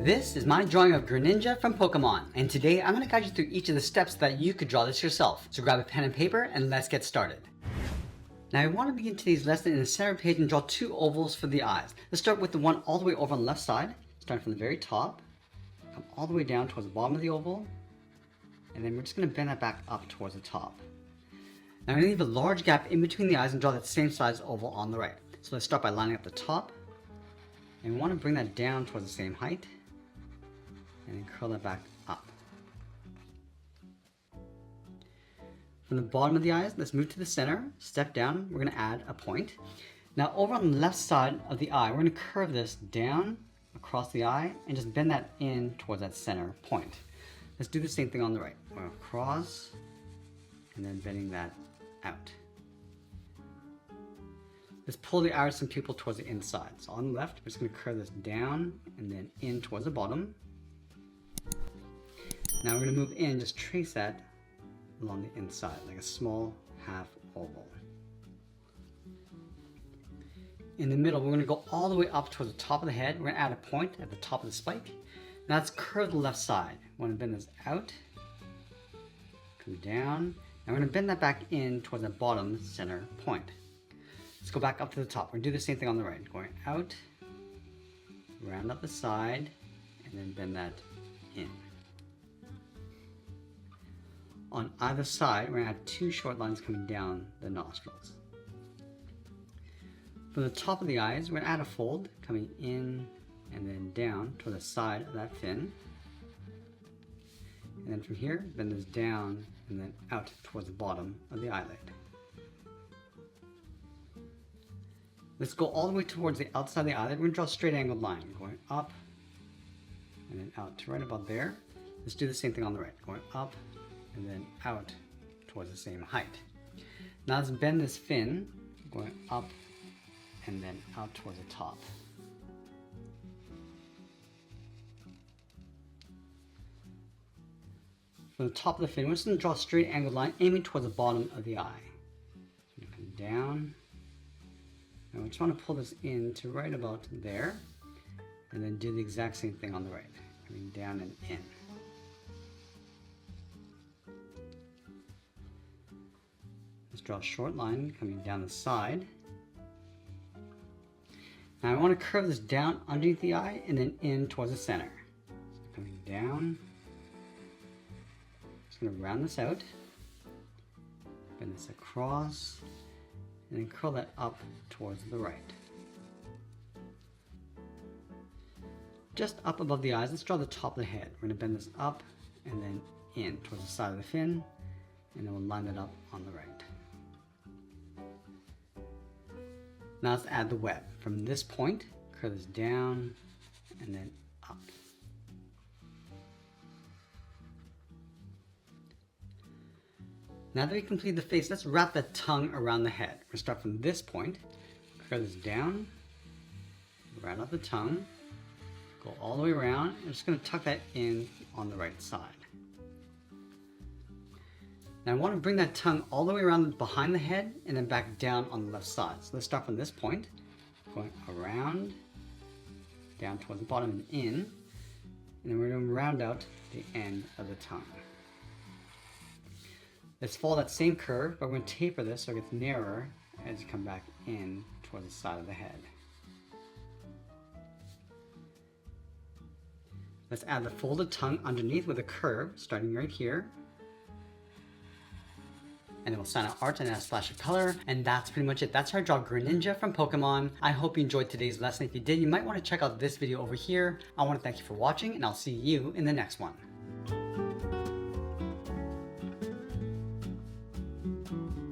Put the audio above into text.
This is my drawing of Greninja from Pokemon, and today I'm going to guide you through each of the steps so that you could draw this yourself. So grab a pen and paper and let's get started. Now I want to begin today's lesson in the center page and draw two ovals for the eyes. Let's start with the one all the way over on the left side, starting from the very top, come all the way down towards the bottom of the oval, and then we're just going to bend that back up towards the top. Now I'm going to leave a large gap in between the eyes and draw that same size oval on the right. So let's start by lining up the top, and we want to bring that down towards the same height, and then curl that back up. From the bottom of the eyes, let's move to the center, step down, we're going to add a point. Now over on the left side of the eye, we're going to curve this down across the eye and just bend that in towards that center point. Let's do the same thing on the right. We're going to cross and then bending that out. Let's pull the iris and pupil towards the inside. So on the left, we're just going to curve this down and then in towards the bottom. Now we're going to move in, just trace that along the inside, like a small half oval. In the middle, we're going to go all the way up towards the top of the head. We're going to add a point at the top of the spike. Now let's curve the left side. We want to bend this out, come down. Now we're going to bend that back in towards the bottom center point. Let's go back up to the top. We're going to do the same thing on the right. Going out, round up the side, and then bend that in. On either side, we're going to add two short lines coming down the nostrils. From the top of the eyes, we're going to add a fold coming in and then down to the side of that fin. And then from here, bend this down and then out towards the bottom of the eyelid. Let's go all the way towards the outside of the eyelid. We're going to draw a straight angled line, going up and then out to right about there. Let's do the same thing on the right, going up and then out towards the same height. Now let's bend this fin, going up and then out towards the top. From the top of the fin, we're just going to draw a straight angled line aiming towards the bottom of the eye. So come down, and we just want to pull this in to right about there, and then do the exact same thing on the right, coming down and in. Let's draw a short line coming down the side. Now I want to curve this down underneath the eye and then in towards the center. So coming down. Just going to round this out. Bend this across. And then curl that up towards the right. Just up above the eyes, let's draw the top of the head. We're going to bend this up and then in towards the side of the fin. And then we'll line it up on the right. Now let's add the web. From this point, curve this down and then up. Now that we complete the face, let's wrap the tongue around the head. We're going to start from this point, curve this down, round out the tongue, go all the way around, and just going to tuck that in on the right side. Now I want to bring that tongue all the way around behind the head and then back down on the left side. So let's start from this point, going around, down towards the bottom and in, and then we're going to round out the end of the tongue. Let's follow that same curve, but we're going to taper this so it gets narrower as you come back in towards the side of the head. Let's add the folded tongue underneath with a curve, starting right here. And then we'll sign out art and add a splash of color. And that's pretty much it. That's how I draw Greninja from Pokemon. I hope you enjoyed today's lesson. If you did, you might want to check out this video over here. I want to thank you for watching, and I'll see you in the next one.